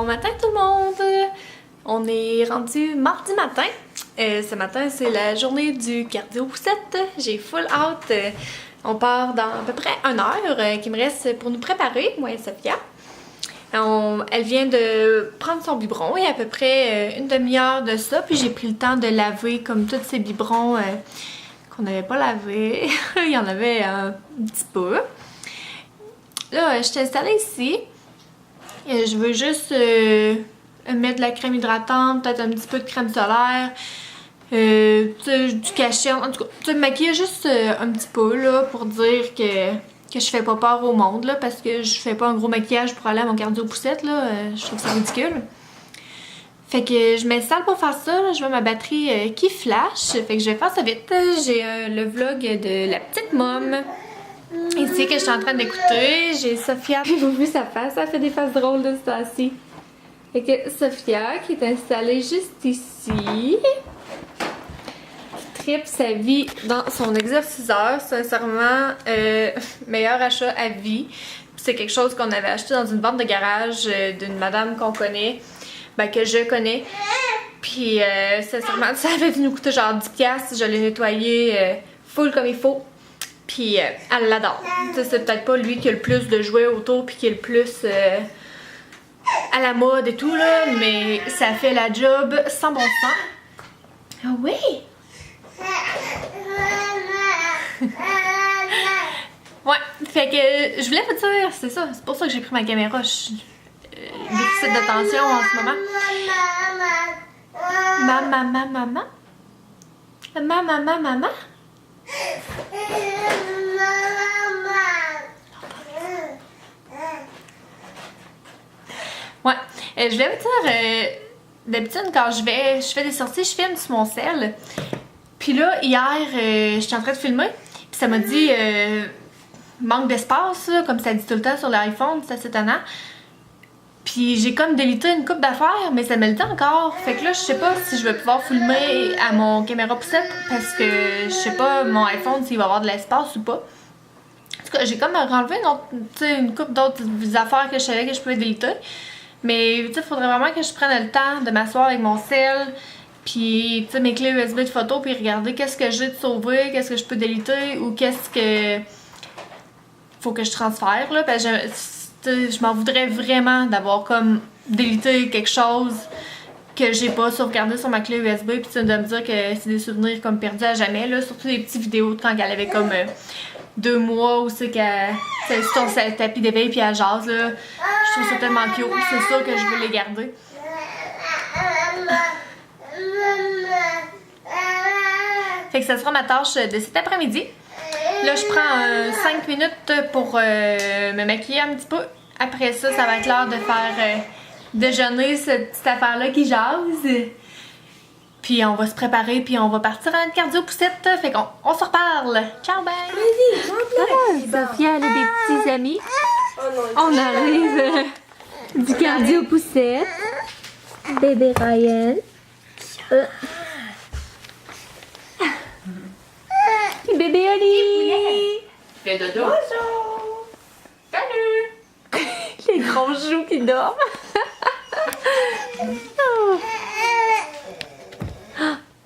Bon matin tout le monde! On est rendu mardi matin. Ce matin, c'est la journée du cardio poussette. J'ai full out. On part dans à peu près 1 heure qui me reste pour nous préparer, moi et Sophia. Elle vient de prendre son biberon et à peu près une demi-heure de ça. Puis j'ai pris le temps de laver comme tous ces biberons qu'on n'avait pas lavés. Il y en avait un petit peu. Là, je t'ai installée ici. Je veux juste mettre de la crème hydratante, peut-être un petit peu de crème solaire, du cachet, en tout cas, me maquiller juste un petit peu là, pour dire que je fais pas peur au monde, là, parce que je fais pas un gros maquillage pour aller à mon cardio poussette, là, je trouve ça ridicule. Fait que je m'installe pour faire ça, là, je vois ma batterie qui flash, fait que je vais faire ça vite. J'ai le vlog de la petite môme ici que je suis en train d'écouter. J'ai Sophia, puis vous vu sa face, elle fait des faces drôles de ce temps-ci. Fait que Sophia qui est installée juste ici, qui tripe sa vie dans son exerciceur, sincèrement, meilleur achat à vie. C'est quelque chose qu'on avait acheté dans une vente de garage d'une madame qu'on connaît, ben que je connais. Puis sincèrement, ça avait dû nous coûter genre 10$, je l'ai nettoyé full comme il faut. Puis elle l'adore. C'est peut-être pas lui qui a le plus de jouets autour puis qui est le plus à la mode et tout là, mais ça fait la job sans bon sens. Ah oui! Ouais, fait que je voulais vous dire, c'est ça, c'est pour ça que j'ai pris ma caméra. Déficit d'attention en ce moment. Maman? Maman? Ouais, je voulais vous dire, d'habitude quand je fais des sorties, je filme sur mon cell. Puis là, hier, j'étais en train de filmer, puis ça m'a dit manque d'espace, comme ça dit tout le temps sur l'iPhone, c'est assez étonnant. Puis j'ai comme délité une coupe d'affaires, mais ça me le dit encore. Fait que là, je sais pas si je vais pouvoir filmer à mon caméra poussette parce que je sais pas mon iPhone s'il va avoir de l'espace ou pas. En tout cas, j'ai comme renlevé une coupe d'autres affaires que je savais que je pouvais déliter. Mais tu sais, faudrait vraiment que je prenne le temps de m'asseoir avec mon cell, puis tu sais, mes clés USB de photo, puis regarder qu'est-ce que j'ai de sauver, qu'est-ce que je peux déliter ou qu'est-ce que faut que je transfère là. Parce que je m'en voudrais vraiment d'avoir comme délité quelque chose que j'ai pas sauvegardé sur ma clé USB, puis de me dire que c'est des souvenirs comme perdus à jamais là, surtout des petites vidéos de quand elle avait comme 2 mois où c'est qu'elle sur son tapis d'éveil puis elle jase là. Je trouve ça tellement cute, c'est sûr que je veux les garder. Fait que ça sera ma tâche de cet après-midi. Là, je prends 5 minutes pour me maquiller un petit peu. Après ça, ça va être l'heure de faire déjeuner cette petite affaire-là qui jase. Puis on va se préparer, puis on va partir à notre cardio poussette. Fait qu'on se reparle. Ciao, bye! Sophia, elle a des petits amis. On arrive du cardio poussette. Bébé Ryan. Bébé Oli! Fais dodo. Bonjour! Salut! Les gros joues qui dorment.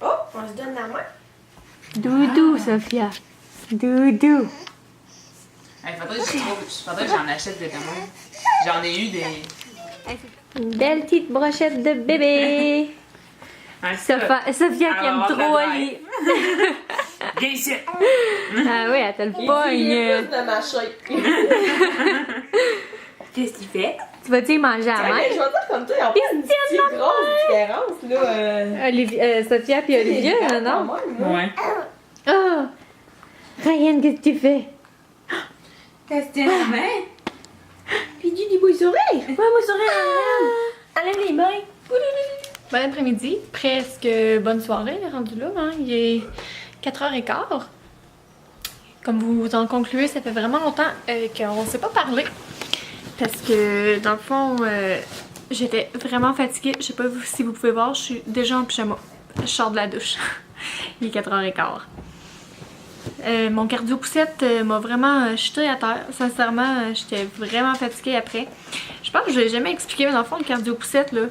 Oh, on se donne la main. Doudou, Sophia. Doudou. Faudrait que j'en achète des demain. J'en ai eu des. Une belle petite brochette de bébé. Sophia qui aime trop Oli. Viens ici! Ah oui, elle te le pogne. De ma shape. Qu'est-ce qu'il fait? Tu vas-tu y manger à la main? Je vais dire comme toi, il y a pas une petite grosse différence là. Sophia puis Olivia, non? Ouais. Oh! Ryan, qu'est-ce que tu fais? Qu'est-ce que tu la main? Puis du beau sourire. Ouais, beau sourire. Enlève les mains. Bon après-midi, presque bonne soirée, rendu là, hein? Il est 4h15. Comme vous en concluez, ça fait vraiment longtemps qu'on ne s'est pas parlé. Parce que, dans le fond, j'étais vraiment fatiguée. Je sais pas si vous pouvez voir, je suis déjà en pyjama. Je sors de la douche. Il est 4h15. Mon cardio poussette m'a vraiment jeté à terre. Sincèrement, j'étais vraiment fatiguée après. Je pense que je l'ai jamais expliqué, mais dans le fond, le cardio-poussette, là,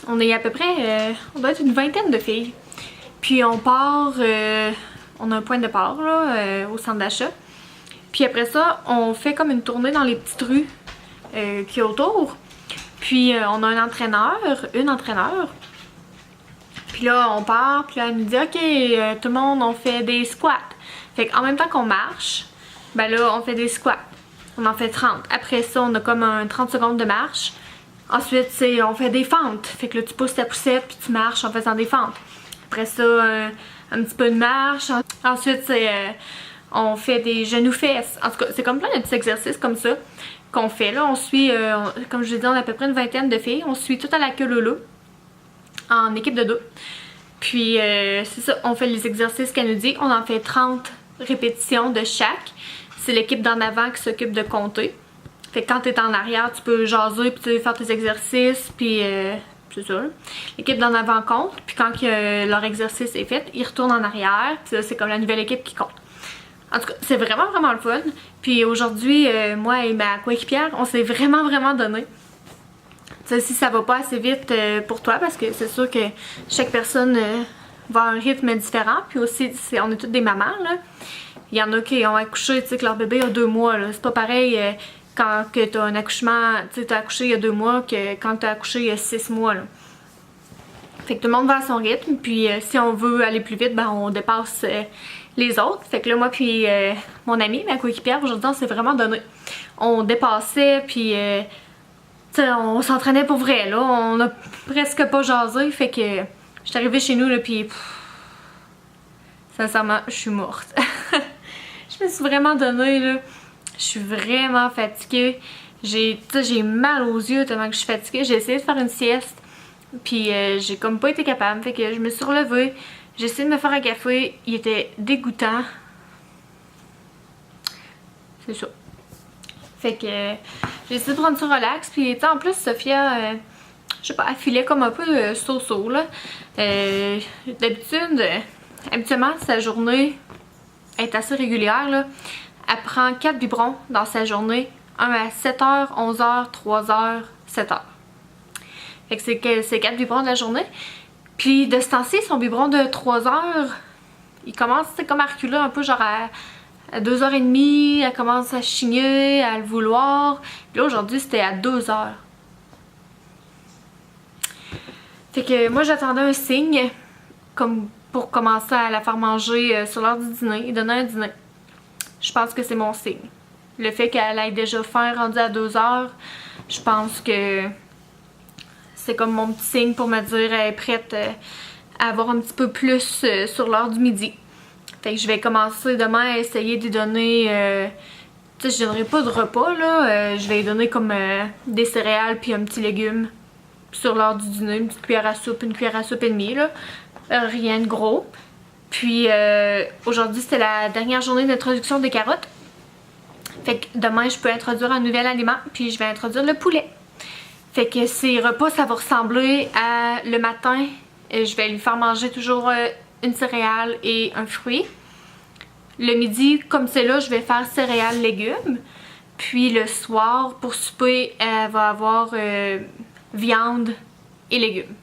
on est à peu près, on doit être une vingtaine de filles. Puis on part, on a un point de départ, là, au centre d'achat. Puis après ça, on fait comme une tournée dans les petites rues qui est autour. Puis on a une entraîneur. Puis là, on part, puis là, elle nous dit « Ok, tout le monde, on fait des squats. » Fait qu'en même temps qu'on marche, ben là, on fait des squats. On en fait 30. Après ça, on a comme un 30 secondes de marche. Ensuite, on fait des fentes. Fait que là, tu pousses ta poussette, puis tu marches en faisant des fentes. Après ça, un petit peu de marche. Ensuite, on fait des genoux-fesses. En tout cas, c'est comme plein de petits exercices comme ça qu'on fait. Là, on suit, comme je l'ai dit, on a à peu près une vingtaine de filles. On suit tout à la queue lolo en équipe de deux. Puis, c'est ça, on fait les exercices qu'elle nous dit. On en fait 30 répétitions de chaque. C'est l'équipe d'en avant qui s'occupe de compter. Fait que quand t'es en arrière, tu peux jaser puis tu peux faire tes exercices. Puis, c'est ça. L'équipe d'en avant compte. Puis quand leur exercice est fait, ils retournent en arrière. Puis là, c'est comme la nouvelle équipe qui compte. En tout cas, c'est vraiment, vraiment le fun. Puis aujourd'hui, moi et ma coéquipière, on s'est vraiment, vraiment donné. Tu sais, si ça va pas assez vite pour toi, parce que c'est sûr que chaque personne va à un rythme différent. Puis aussi, on est toutes des mamans, là. Il y en a qui ont accouché, tu sais, que leur bébé a 2 mois, là. C'est pas pareil quand tu as un accouchement, tu sais, t'as accouché il y a 2 mois que quand tu as accouché il y a 6 mois, là. Fait que tout le monde va à son rythme, puis si on veut aller plus vite, ben on dépasse les autres. Fait que là, moi puis mon amie, ma coéquipière, aujourd'hui, on s'est vraiment donné. On dépassait, puis tu sais, on s'entraînait pour vrai, là. On a presque pas jasé, fait que j'étais arrivée chez nous, là, puis sincèrement, je suis morte. Je me suis vraiment donnée, là. Je suis vraiment fatiguée. J'ai mal aux yeux tellement que je suis fatiguée. J'ai essayé de faire une sieste. Puis j'ai comme pas été capable. Fait que je me suis relevée. J'ai essayé de me faire un café. Il était dégoûtant. C'est ça. Fait que j'ai essayé de prendre ça relax. Puis en plus, Sophia, je sais pas, elle filait comme un peu so-so, là. D'habitude, habituellement, sa journée est assez régulière, là. Elle prend 4 biberons dans sa journée. Un à 7h, 11h, 3h, 7h. Fait que c'est 4 biberons de la journée. Puis de ce temps-ci, son biberon de 3h, il commence comme à reculer un peu, genre à 2h30. Elle commence à chigner, à le vouloir. Puis là, aujourd'hui, c'était à 2h. Fait que moi, j'attendais un signe, comme pour commencer à la faire manger sur l'heure du dîner et donner un dîner. Je pense que c'est mon signe. Le fait qu'elle ait déjà faim rendu à 2h, je pense que c'est comme mon petit signe pour me dire elle est prête à avoir un petit peu plus sur l'heure du midi. Fait que je vais commencer demain à essayer de lui donner... tu sais, je donnerai pas de repas, là. Je vais lui donner comme des céréales puis un petit légume sur l'heure du dîner. Une petite cuillère à soupe, une cuillère à soupe et demie, là. Rien de gros. Puis aujourd'hui, c'était la dernière journée d'introduction des carottes. Fait que demain, je peux introduire un nouvel aliment, puis je vais introduire le poulet. Fait que ces repas, ça va ressembler à le matin. Je vais lui faire manger toujours une céréale et un fruit. Le midi, comme c'est là, je vais faire céréales, légumes. Puis le soir, pour souper, elle va avoir viande et légumes.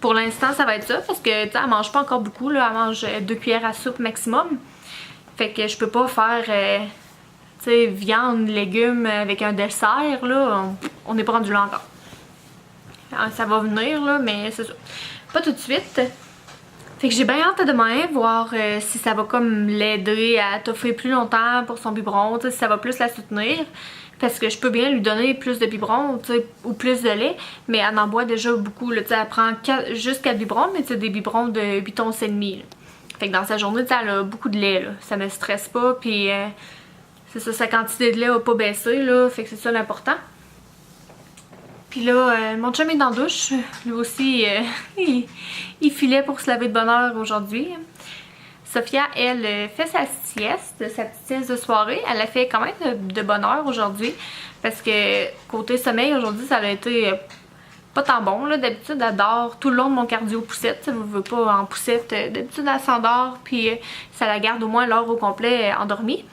Pour l'instant, ça va être ça, parce que tu sais, elle mange pas encore beaucoup, là. Elle mange 2 cuillères à soupe maximum. Fait que je peux pas faire tu sais, viande, légumes avec un dessert, là. On n'est pas rendu là encore. Alors, ça va venir, là, mais c'est ça. Pas tout de suite. Fait que j'ai bien hâte à demain, voir si ça va comme l'aider à toffer plus longtemps pour son biberon, tu sais, si ça va plus la soutenir. Parce que je peux bien lui donner plus de biberons, tu sais, ou plus de lait, mais elle en boit déjà beaucoup, là, tu sais, elle prend juste 4 biberons, mais c'est des biberons de 8 onces et demi, là. Fait que dans sa journée, tu sais, elle a beaucoup de lait, là. Ça me stresse pas, puis c'est ça, sa quantité de lait a pas baissé, là, fait que c'est ça l'important. Puis là, mon chum est dans la douche, lui aussi, il filait pour se laver de bonne heure aujourd'hui. Sophia, elle, fait sa sieste, sa petite sieste de soirée. Elle a fait quand même de bonne heure aujourd'hui. Parce que côté sommeil, aujourd'hui, ça a été pas tant bon. D'habitude, elle dort tout le long de mon cardio poussette. Ça ne veut pas en poussette. D'habitude, elle s'endort. Puis ça la garde au moins l'heure au complet endormie.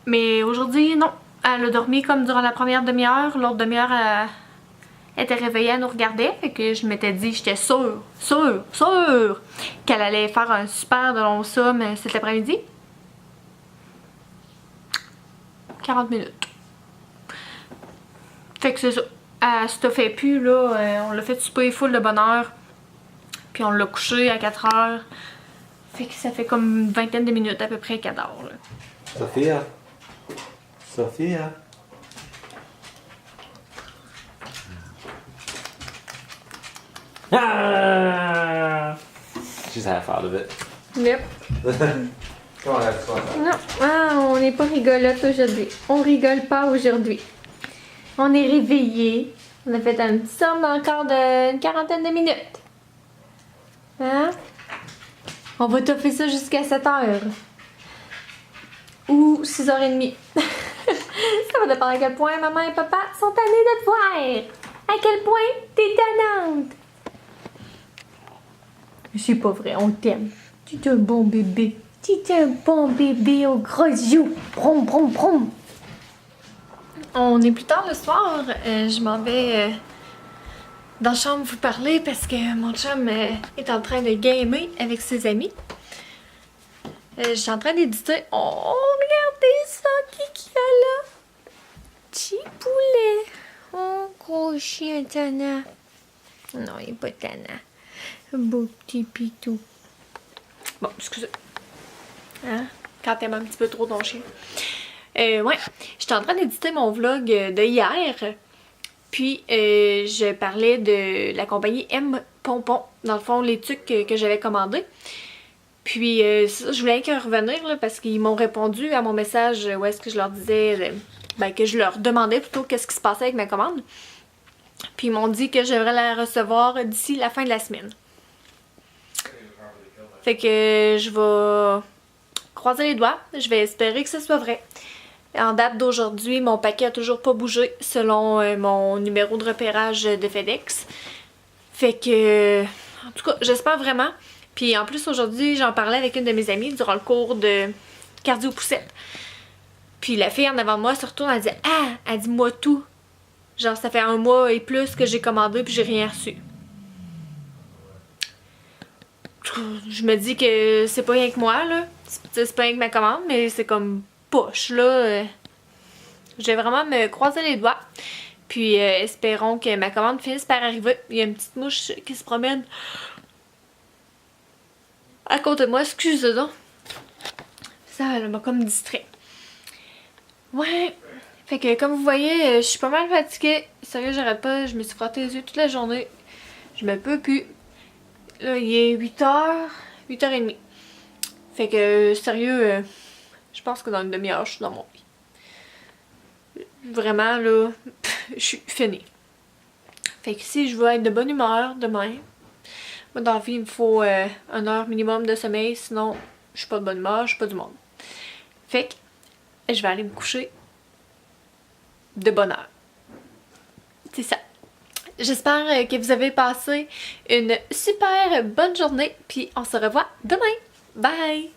Mais aujourd'hui, non. Elle a dormi comme durant la première demi-heure. L'autre demi-heure, elle était réveillée, elle nous regardait. Fait que je m'étais dit, j'étais sûre qu'elle allait faire un super de long somme cet après-midi. 40 minutes. Fait que c'est ça. Elle se fait plus, là. On l'a fait souper full de bonne heure. Puis on l'a couché à 4 heures. Fait que ça fait comme une vingtaine de minutes à peu près qu'elle dort, là. Sophia. Sophia. Ah! She's half out of it. Yep. Come on, let's go. Non, on n'est pas rigolote aujourd'hui. On rigole pas aujourd'hui. On est réveillés. On a fait un petit somme encore d'une quarantaine de minutes. Hein? On va toffer ça jusqu'à 7h. Ou 6h30. Ça va dépendre à quel point maman et papa sont tannés de te voir. À quel point t'es tannante. C'est pas vrai, on t'aime. Tu es un bon bébé. Tu es un bon bébé aux gros yeux. Brom, brom, brom. On est plus tard le soir. Je m'en vais dans la chambre vous parler parce que mon chum est en train de gamer avec ses amis. Je suis en train d'éditer. Oh, regardez ça, qui y a là? Petit poulet. Oh, gros chien tannant. Non, il n'est pas tannant. Beau petit pitou. Bon, excusez. Hein? Quand t'aimes un petit peu trop ton chien. Ouais, j'étais en train d'éditer mon vlog de hier. Puis, je parlais de la compagnie M Pompon. Dans le fond, les trucs que j'avais commandés. Puis, je voulais qu'à revenir là, parce qu'ils m'ont répondu à mon message où est-ce que je leur disais, que je leur demandais plutôt qu'est-ce qui se passait avec ma commande. Puis, ils m'ont dit que je devrais la recevoir d'ici la fin de la semaine. Fait que je vais croiser les doigts. Je vais espérer que ce soit vrai. En date d'aujourd'hui, mon paquet a toujours pas bougé selon mon numéro de repérage de FedEx. Fait que, en tout cas, j'espère vraiment. Puis en plus, aujourd'hui, j'en parlais avec une de mes amies durant le cours de cardio-poussette. Puis la fille en avant de moi se retourne, elle dit « Ah! » Elle dit « Moi tout. » Genre, ça fait 1 mois et plus que j'ai commandé puis j'ai rien reçu. Je me dis que c'est pas rien que moi, là. C'est pas rien que ma commande, mais c'est comme poche, là. Je vais vraiment me croiser les doigts. Puis espérons que ma commande finisse par arriver. Il y a une petite mouche qui se promène à côté de moi. Excusez donc. Ça m'a comme distrait. Ouais. Fait que comme vous voyez, je suis pas mal fatiguée. Sérieux, j'arrête pas. Je me suis frotté les yeux toute la journée. Je me peux plus. Là, il est 8h, 8h30. Fait que, sérieux, je pense que dans une demi-heure, je suis dans mon lit. Vraiment, là, je suis finie. Fait que si je veux être de bonne humeur demain, moi, dans la vie, il me faut 1 heure minimum de sommeil, sinon, je suis pas de bonne humeur, je suis pas du monde. Fait que, je vais aller me coucher de bonne heure. C'est ça. J'espère que vous avez passé une super bonne journée, puis on se revoit demain. Bye!